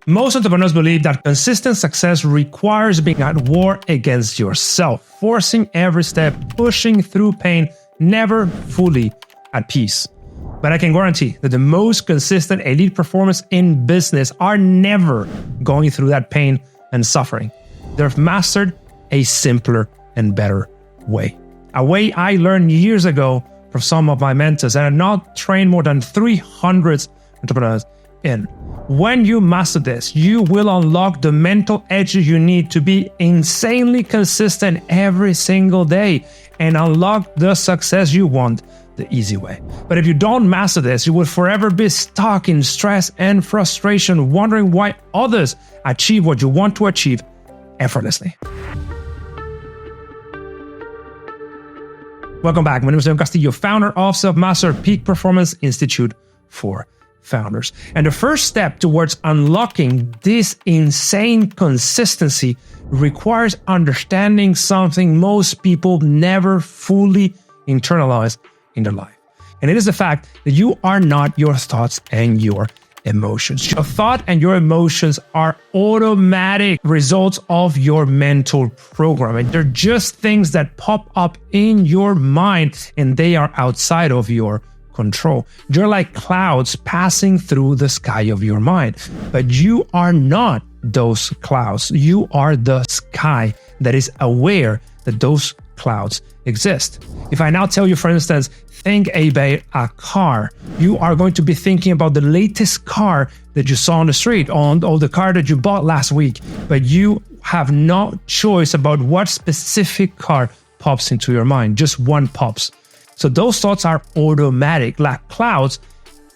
Most entrepreneurs believe that consistent success requires being at war against yourself, forcing every step, pushing through pain, never fully at peace. But I can guarantee that the most consistent elite performers in business are never going through that pain and suffering. They've mastered a simpler and better way. A way I learned years ago from some of my mentors, and I've now trained more than 300 entrepreneurs in. When you master this, you will unlock the mental edges you need to be insanely consistent every single day and unlock the success you want the easy way. But if you don't master this, you will forever be stuck in stress and frustration, wondering why others achieve what you want to achieve effortlessly. Welcome back. My name is Castillo, founder of Selfmastered, Peak Performance Institute for Founders. And the first step towards unlocking this insane consistency requires understanding something most people never fully internalize in their life. And it is the fact that you are not your thoughts and your emotions. Your thought and your emotions are automatic results of your mental programming. They're just things that pop up in your mind and they are outside of your control. You're like clouds passing through the sky of your mind, but you are not those clouds. You are the sky that is aware that those clouds exist. If I now tell you, for instance, think about a car, you are going to be thinking about the latest car that you saw on the street, or the car that you bought last week, but you have no choice about what specific car pops into your mind. Just one pops. So those thoughts are automatic, like clouds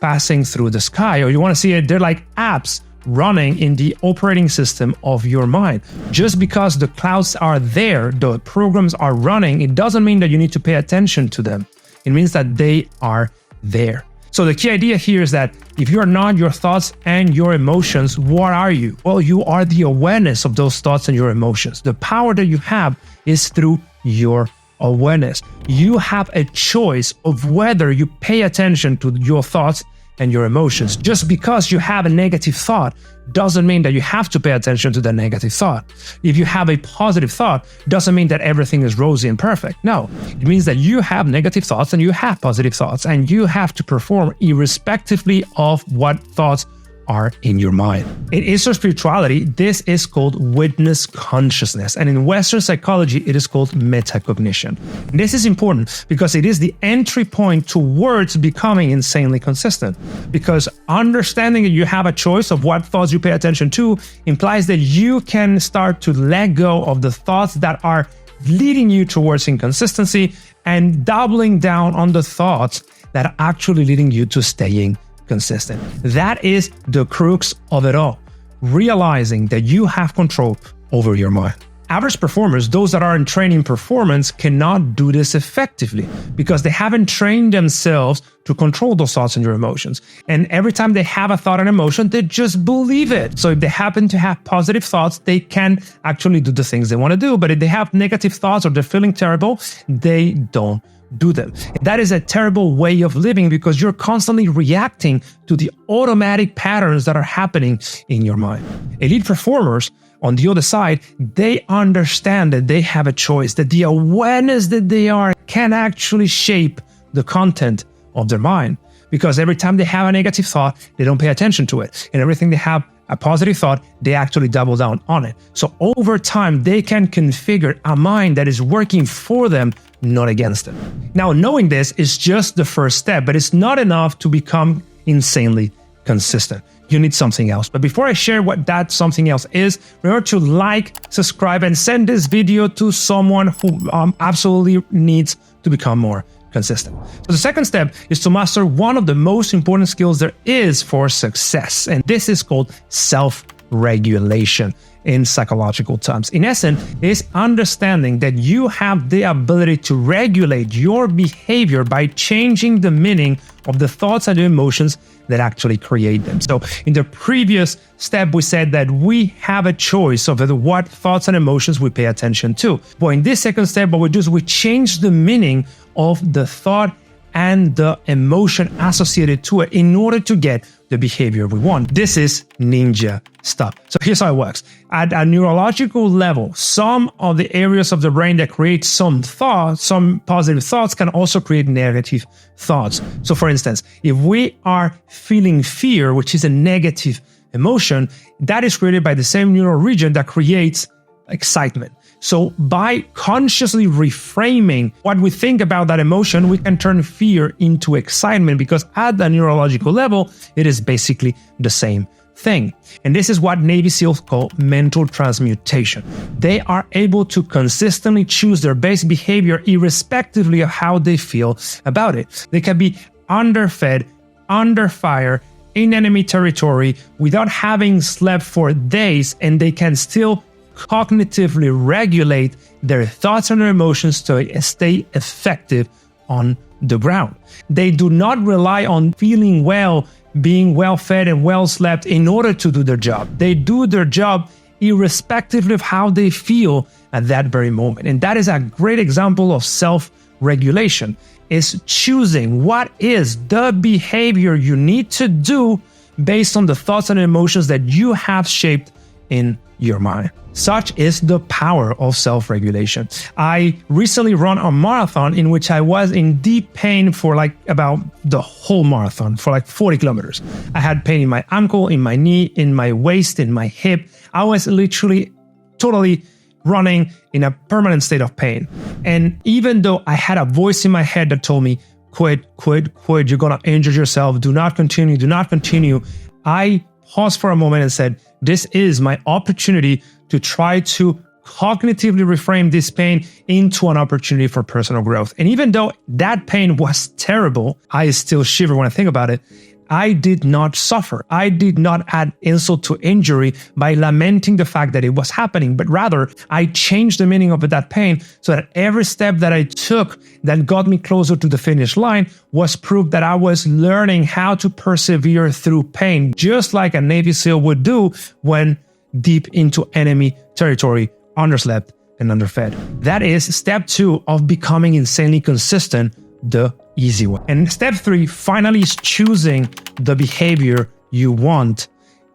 passing through the sky, or you want to see it, they're like apps running in the operating system of your mind. Just because the clouds are there, the programs are running, it doesn't mean that you need to pay attention to them. It means that they are there. So the key idea here is that if you're not your thoughts and your emotions, what are you? Well, you are the awareness of those thoughts and your emotions. The power that you have is through your awareness. You have a choice of whether you pay attention to your thoughts and your emotions. Just because you have a negative thought doesn't mean that you have to pay attention to the negative thought. If you have a positive thought, doesn't mean that everything is rosy and perfect. No, it means that you have negative thoughts and you have positive thoughts, and you have to perform irrespectively of what thoughts are in your mind. In Eastern spirituality, this is called witness consciousness, and in Western psychology, it is called metacognition. And this is important because it is the entry point towards becoming insanely consistent, because understanding that you have a choice of what thoughts you pay attention to implies that you can start to let go of the thoughts that are leading you towards inconsistency and doubling down on the thoughts that are actually leading you to staying consistent. That is the crux of it all. Realizing that you have control over your mind. Average performers, those that are in training performance, cannot do this effectively because they haven't trained themselves to control those thoughts and your emotions. And every time they have a thought and emotion, they just believe it. So if they happen to have positive thoughts, they can actually do the things they want to do. But if they have negative thoughts or they're feeling terrible, they don't do them. That is a terrible way of living because you're constantly reacting to the automatic patterns that are happening in your mind. Elite performers, on the other side, they understand that they have a choice, that the awareness that they are can actually shape the content of their mind. Because every time they have a negative thought, they don't pay attention to it. And everything they have a positive thought, they actually double down on it. So over time, they can configure a mind that is working for them, not against them. Now, knowing this is just the first step, but it's not enough to become insanely consistent. You need something else. But before I share what that something else is, remember to like, subscribe, and send this video to someone who absolutely needs to become more consistent. So the second step is to master one of the most important skills there is for success, and this is called self-regulation in psychological terms. In essence, is understanding that you have the ability to regulate your behavior by changing the meaning of the thoughts and the emotions that actually create them. So in the previous step, we said that we have a choice over what thoughts and emotions we pay attention to. But in this second step, what we do is we change the meaning of the thought and the emotion associated to it in order to get the behavior we want. This is ninja stuff. So here's how it works. At a neurological level, some of the areas of the brain that create some thoughts, some positive thoughts, can also create negative thoughts. So for instance, if we are feeling fear, which is a negative emotion, that is created by the same neural region that creates excitement. So by consciously reframing what we think about that emotion, we can turn fear into excitement, because at the neurological level, it is basically the same thing. And this is what Navy SEALs call mental transmutation. They are able to consistently choose their base behavior irrespectively of how they feel about it. They can be underfed, under fire, in enemy territory, without having slept for days, and they can still cognitively regulate their thoughts and their emotions to stay effective on the ground. They do not rely on feeling well, being well fed and well slept in order to do their job. They do their job irrespective of how they feel at that very moment. And that is a great example of self-regulation, is choosing what is the behavior you need to do based on the thoughts and emotions that you have shaped in your mind. Such is the power of self-regulation. I recently ran a marathon in which I was in deep pain for about the whole marathon, for 40 kilometers. I had pain in my ankle, in my knee, in my waist, in my hip. I was literally totally running in a permanent state of pain. And even though I had a voice in my head that told me, quit, you're gonna injure yourself, do not continue, I paused for a moment and said, this is my opportunity to try to cognitively reframe this pain into an opportunity for personal growth. And even though that pain was terrible, I still shiver when I think about it. I did not suffer. I did not add insult to injury by lamenting the fact that it was happening, but rather I changed the meaning of that pain so that every step that I took that got me closer to the finish line was proof that I was learning how to persevere through pain, just like a Navy SEAL would do when deep into enemy territory, underslept and underfed. That is step 2 of becoming insanely consistent, the easy way. And step 3 finally is choosing the behavior you want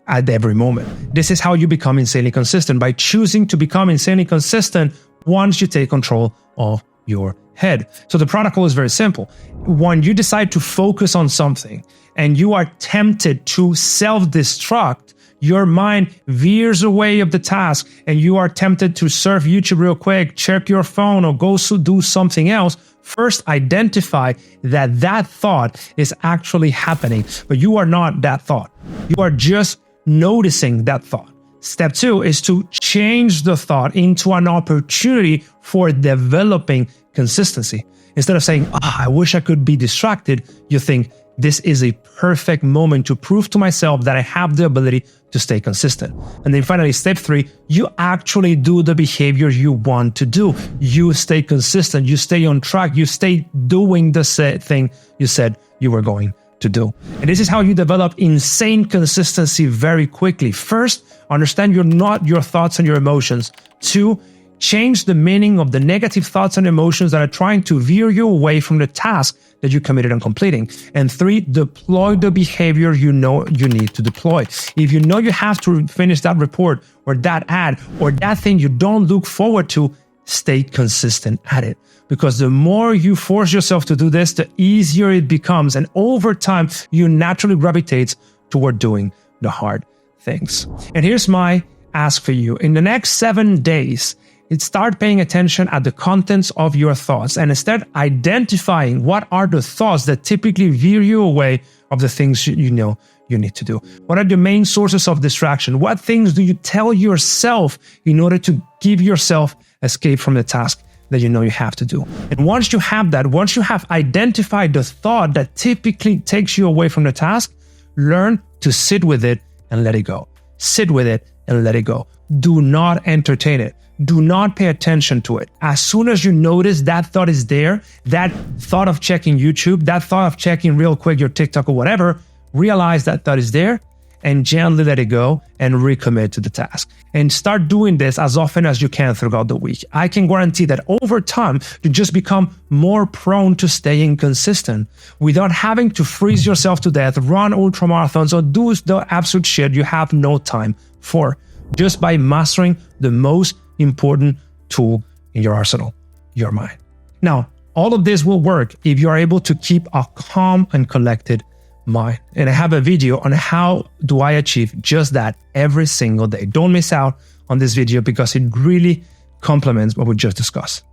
at every moment. This is how you become insanely consistent, by choosing to become insanely consistent once you take control of your head. So the protocol is very simple. When you decide to focus on something and you are tempted to self-destruct, your mind veers away of the task and you are tempted to surf YouTube real quick, check your phone, or go do something else. First, identify that thought is actually happening, but you are not that thought. You are just noticing that thought. Step 2 is to change the thought into an opportunity for developing consistency. Instead of saying, I wish I could be distracted, you think, this is a perfect moment to prove to myself that I have the ability to stay consistent. And then finally, step 3, you actually do the behavior you want to do. You stay consistent, you stay on track, you stay doing the thing you said you were going to do. And this is how you develop insane consistency very quickly. First, understand your thoughts and your emotions. 2, change the meaning of the negative thoughts and emotions that are trying to veer you away from the task that you committed on completing. And 3, deploy the behavior you know you need to deploy. If you know you have to finish that report or that ad or that thing you don't look forward to, stay consistent at it. Because the more you force yourself to do this, the easier it becomes. And over time, you naturally gravitate toward doing the hard things. And here's my ask for you. In the next 7 days, start paying attention at the contents of your thoughts and instead identifying what are the thoughts that typically veer you away of the things you know you need to do. What are the main sources of distraction? What things do you tell yourself in order to give yourself escape from the task that you know you have to do? And once you have that, once you have identified the thought that typically takes you away from the task, learn to sit with it and let it go. Sit with it and let it go. Do not entertain it. Do not pay attention to it. As soon as you notice that thought is there, that thought of checking YouTube, that thought of checking real quick your TikTok or whatever, realize that thought is there and gently let it go and recommit to the task. And start doing this as often as you can throughout the week. I can guarantee that over time, you just become more prone to staying consistent without having to freeze yourself to death, run ultramarathons, or do the absolute shit you have no time for, just by mastering the most important tool in your arsenal, your mind. Now, all of this will work if you are able to keep a calm and collected mind. And I have a video on how do I achieve just that every single day. Don't miss out on this video because it really complements what we just discussed.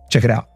Check it out.